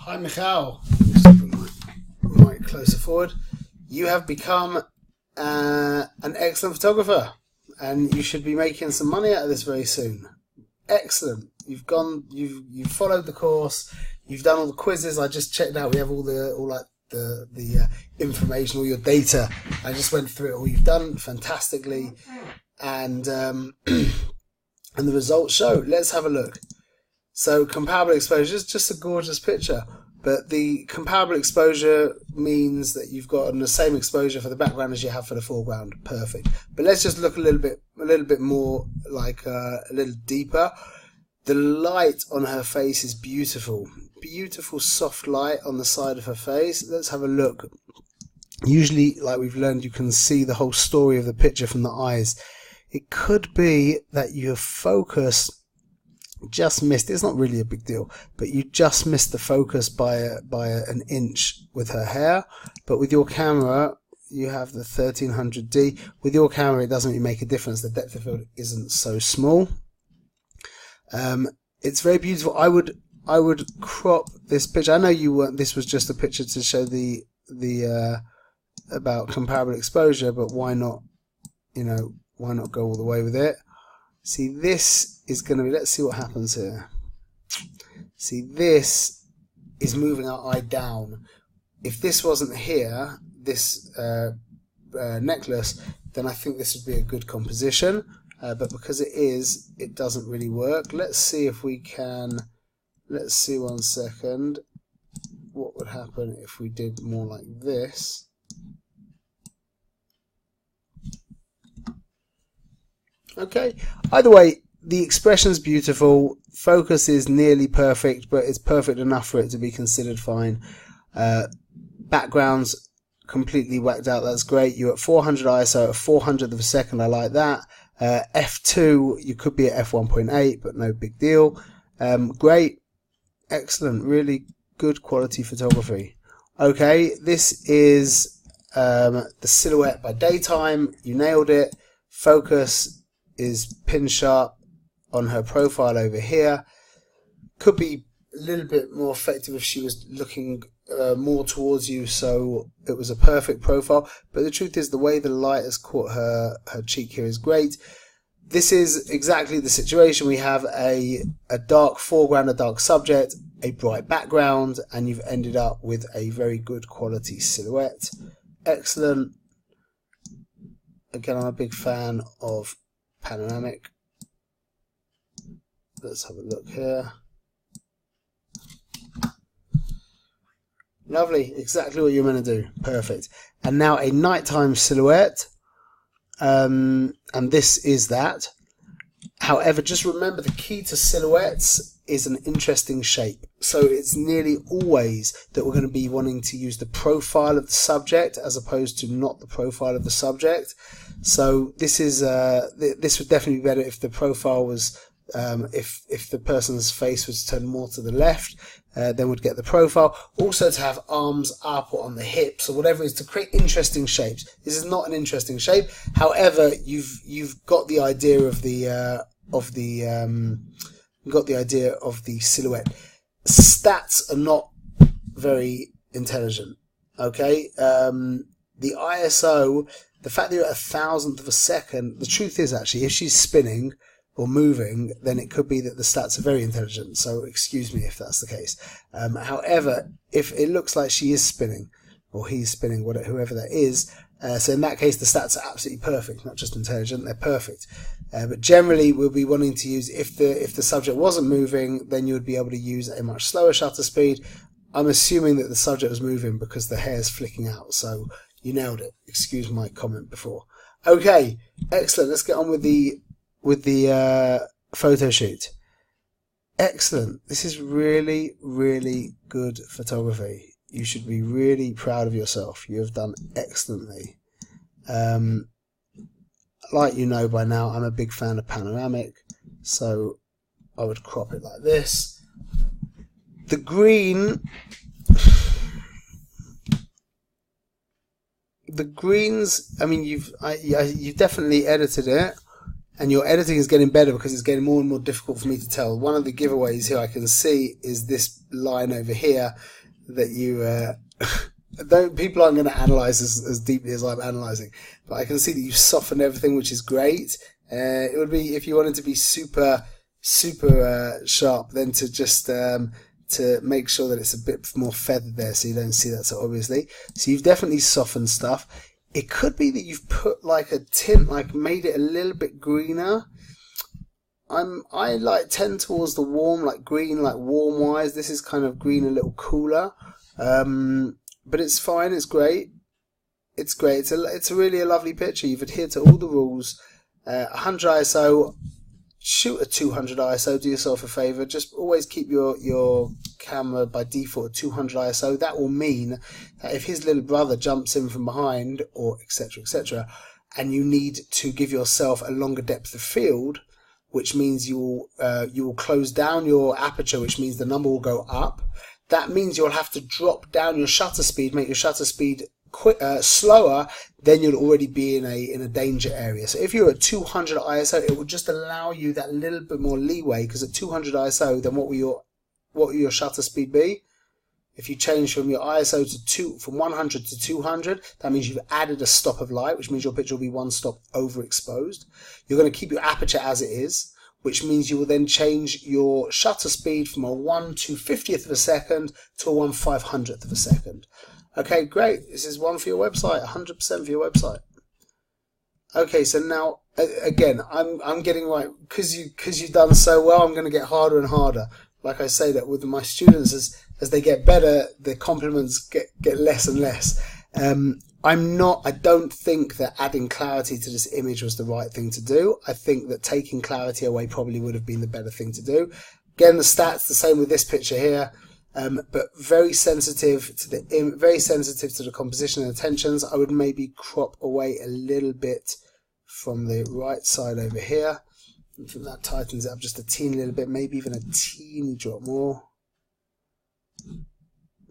Hi Michal, just bring my mic closer forward. You have become an excellent photographer and you should be making some money out of this very soon. Excellent. You've followed the course, you've done all the quizzes. I just checked out, we have all the information, all your data. I just went through it all. You've done fantastically and and the results show. Let's have a look. So comparable exposure is just a gorgeous picture, but the comparable exposure means that you've got the same exposure for the background as you have for the foreground. Perfect. But let's just look a little bit more, like a little deeper. The light on her face is beautiful. Beautiful soft light on the side of her face. Let's have a look. Usually, like we've learned, you can see the whole story of the picture from the eyes. It could be that your focus just missed. It's not really a big deal, but you just missed the focus by an inch with her hair. But with your camera, you have the 1300D. With your camera, it doesn't really make a difference. The depth of field isn't so small. It's very beautiful. I would crop this picture. I know you weren't. This was just a picture to show the about comparable exposure, but why not? Why not go all the way with it? See, this is going to be, let's see what happens here. See, this is moving our eye down. If this wasn't here, this necklace, then I think this would be a good composition. But because it is, it doesn't really work. Let's see if we can, let's see 1 second. What would happen if we did more like this? Okay, either way, the expression's beautiful, focus is nearly perfect, but it's perfect enough for it to be considered fine. Background's completely whacked out, that's great. You're at 400 ISO, at 400th of a second, I like that. F2, you could be at f1.8, but no big deal. Great, excellent, really good quality photography. Okay, this is the silhouette by daytime, you nailed it. Focus is pin sharp on her profile over here. Could be a little bit more effective if she was looking more towards you, so it was a perfect profile. But the truth is, the way the light has caught her cheek here is great. This is exactly the situation. We have a dark foreground, a dark subject, a bright background, and you've ended up with a very good quality silhouette. Excellent. Again, I'm a big fan of panoramic. Let's have a look here. Lovely, exactly what you're meant to do. Perfect. And now a nighttime silhouette, and this is that. However, just remember the key to silhouettes is an interesting shape. So it's nearly always that we're going to be wanting to use the profile of the subject as opposed to not the profile of the subject. So this is this would definitely be better if the profile was if the person's face was turned more to the left, then we'd get the profile. Also to have arms up or on the hips or whatever it is to create interesting shapes. This is not an interesting shape. However, you've got the idea of the silhouette. Stats are not very intelligent. Okay, the ISO, the fact that you're at 1,000th of a second, the truth is actually if she's spinning or moving, then it could be that the stats are very intelligent. So excuse me if that's the case. However, if it looks like she is spinning or he's spinning, whoever that is, so in that case the stats are absolutely perfect, not just intelligent, they're perfect. But generally we'll be wanting to use, if the subject wasn't moving, then you would be able to use a much slower shutter speed. I'm assuming that the subject was moving because the hair's flicking out, so you nailed it. Excuse my comment before. Okay, excellent. Let's get on with the photo shoot. Excellent. This is really, really good photography. You should be really proud of yourself. You have done excellently. Like you know by now, I'm a big fan of panoramic, so I would crop it like this. The green, the greens, I mean, you've definitely edited it, and your editing is getting better because it's getting more and more difficult for me to tell. One of the giveaways here I can see is this line over here that you people aren't going to analyze as deeply as I'm analyzing, but I can see that you've softened everything, which is great. It would be, if you wanted to be super sharp, then to just to make sure that it's a bit more feathered there so you don't see that so obviously. So you've definitely softened stuff. It could be that you've put like a tint, like made it a little bit greener. I like tend towards the warm, like green, like warm wise. This is kind of green, a little cooler. But it's fine, it's great. It's great. It's really a lovely picture. You've adhered to all the rules. 100 ISO, shoot a 200 ISO, do yourself a favor. Just always keep your camera by default at 200 ISO. That will mean that if his little brother jumps in from behind, or etc., and you need to give yourself a longer depth of field, which means you will close down your aperture, which means the number will go up. That means you'll have to drop down your shutter speed, make your shutter speed slower, then you'll already be in a danger area. So if you're at 200 ISO, it will just allow you that little bit more leeway, because at 200 ISO, then what will your shutter speed be? If you change from your ISO from 100 to 200, that means you've added a stop of light, which means your picture will be one stop overexposed. You're going to keep your aperture as it is, which means you will then change your shutter speed from a 1/250th of a second to a 1/500th of a second. Okay, great. This is one for your website, 100% for your website. Okay, so now again, I'm getting right, because you've done so well. I'm going to get harder and harder. Like I say that with my students, as they get better, the compliments get less and less. I don't think that adding clarity to this image was the right thing to do. I think that taking clarity away probably would have been the better thing to do. Again, the stats the same with this picture here, but very sensitive to the composition and attentions. I would maybe crop away a little bit from the right side over here. I think that tightens it up just a teeny little bit, maybe even a teeny drop more.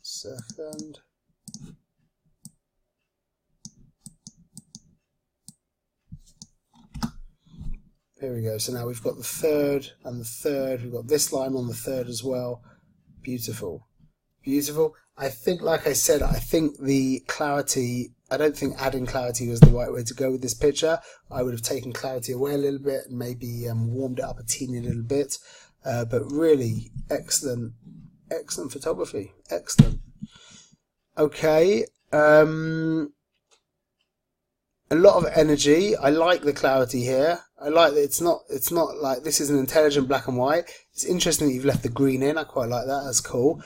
Second. Here we go. So now we've got the third and the third. We've got this line on the third as well. Beautiful. Beautiful. I think, like I said, I think the clarity, I don't think adding clarity was the right way to go with this picture. I would have taken clarity away a little bit and maybe warmed it up a teeny little bit. But really excellent photography. Excellent. Okay. A lot of energy. I like the clarity here. I like that it's not like this is an intelligent black and white. It's interesting that you've left the green in. I quite like that. That's cool.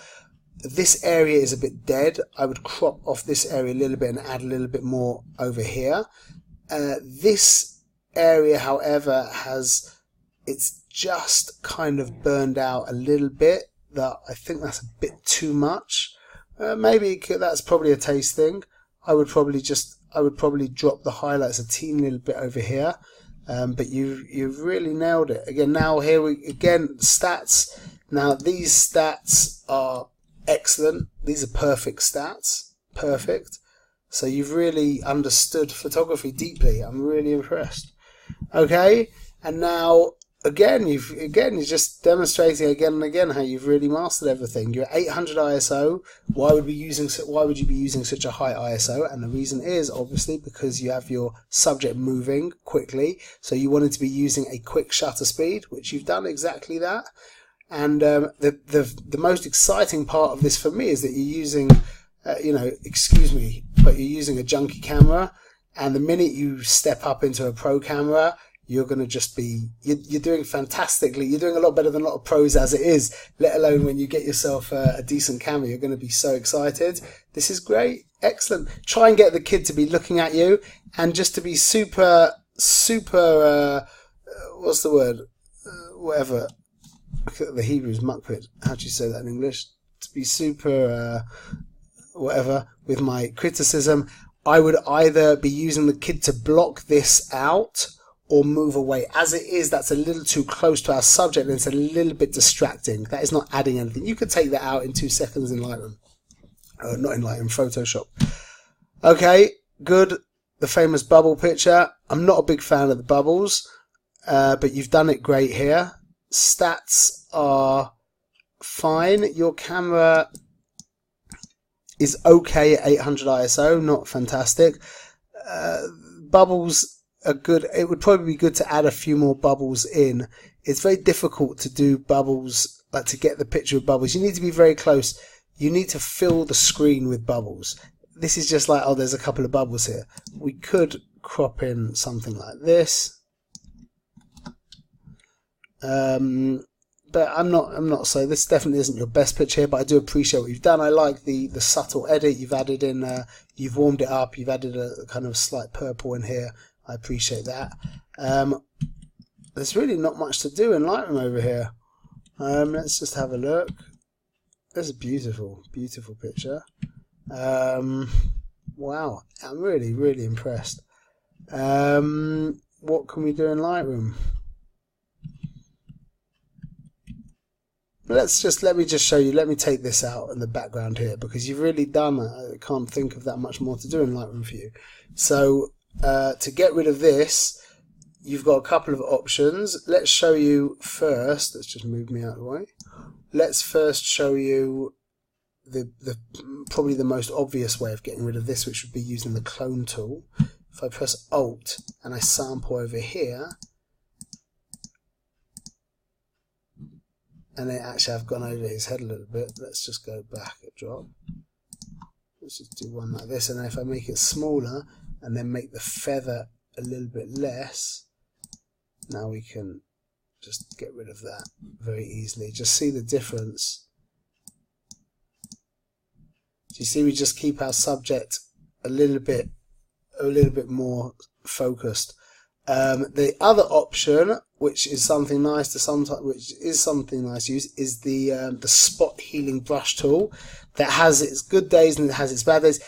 This area is a bit dead. I would crop off this area a little bit and add a little bit more over here. This area, however, it's just kind of burned out a little bit. That I think that's a bit too much. Maybe that's probably a taste thing. I would probably drop the highlights a teeny little bit over here. But you've really nailed it. Again, now here stats. Now these stats are excellent. These are perfect stats. Perfect. So you've really understood photography deeply. I'm really impressed. Okay, and now you're just demonstrating again and again how you've really mastered everything. You're 800 ISO. Why would you be using such a high ISO? And the reason is obviously because you have your subject moving quickly, so you wanted to be using a quick shutter speed, which you've done exactly that. And the most exciting part of this for me is that you're using, excuse me, but you're using a junky camera, and the minute you step up into a pro camera, you're going to just be, you're doing fantastically. You're doing a lot better than a lot of pros as it is, let alone when you get yourself a decent camera. You're going to be so excited. This is great. Excellent. Try and get the kid to be looking at you and just to be super, what's the word? Whatever. The Hebrews, mukpid. How do you say that in English? To be super, whatever, with my criticism. I would either be using the kid to block this out or move away. As it is, that's a little too close to our subject and it's a little bit distracting. That is not adding anything. You could take that out in 2 seconds in Lightroom. Not in Lightroom, Photoshop. Okay, good. The famous bubble picture. I'm not a big fan of the bubbles. but you've done it great here. Stats are fine. Your camera is okay at 800 ISO, not fantastic. Bubbles are good. It would probably be good to add a few more bubbles in. It's very difficult to do bubbles, like to get the picture with bubbles. You need to be very close. You need to fill the screen with bubbles. This is just like, oh, there's a couple of bubbles here. We could crop in something like this. But I'm not. So this definitely isn't your best picture here, but I do appreciate what you've done. I like the subtle edit you've added in. You've warmed it up. You've added a kind of slight purple in here. I appreciate that. There's really not much to do in Lightroom over here. Let's just have a look. There's a beautiful, beautiful picture. Wow, I'm really impressed. What can we do in Lightroom? Let me just show you. Let me take this out in the background here, because you've really done it. I can't think of that much more to do in Lightroom for you. So to get rid of this, you've got a couple of options. Let's show you first. Let's just move me out of the way. Let's first show you probably the most obvious way of getting rid of this, which would be using the clone tool. If I press Alt and I sample over here, and then actually I've gone over his head a little bit. Let's just go back a drop. Let's just do one like this, and then if I make it smaller and then make the feather a little bit less, now we can just get rid of that very easily. Just see the difference. Do you see we just keep our subject a little bit more focused. The other option, which is something nice to use, is the spot healing brush tool that has its good days and it has its bad days.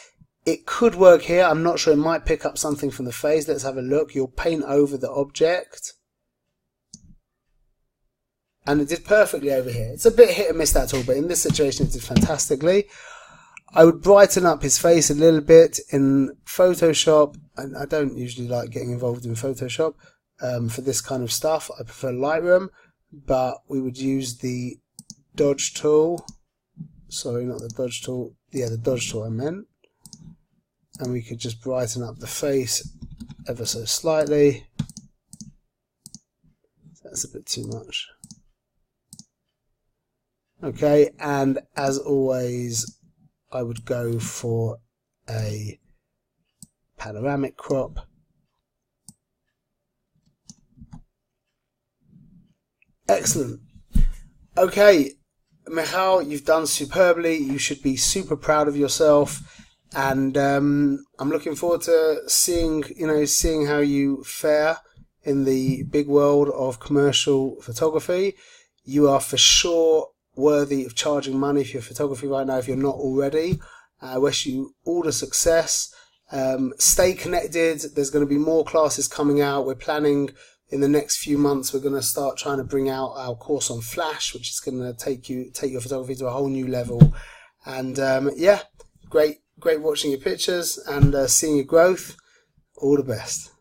It could work here. I'm not sure. It might pick up something from the face. Let's have a look. You'll paint over the object. And it did perfectly over here. It's a bit hit and miss, that tool, but in this situation it did fantastically. I would brighten up his face a little bit in Photoshop. And I don't usually like getting involved in Photoshop for this kind of stuff. I prefer Lightroom, but we would use the dodge tool. Sorry, not the dodge tool. Yeah, the dodge tool I meant. And we could just brighten up the face ever so slightly. That's a bit too much. Okay, and as always, I would go for a panoramic crop. Excellent. Okay, Michal, you've done superbly. You should be super proud of yourself. And I'm looking forward to seeing how you fare in the big world of commercial photography. You are for sure worthy of charging money for your photography right now if you're not already. I wish you all the success. Stay connected. There's going to be more classes coming out. We're planning in the next few months, we're going to start trying to bring out our course on Flash, which is going to take your photography to a whole new level. And yeah, great watching your pictures and seeing your growth. All the best.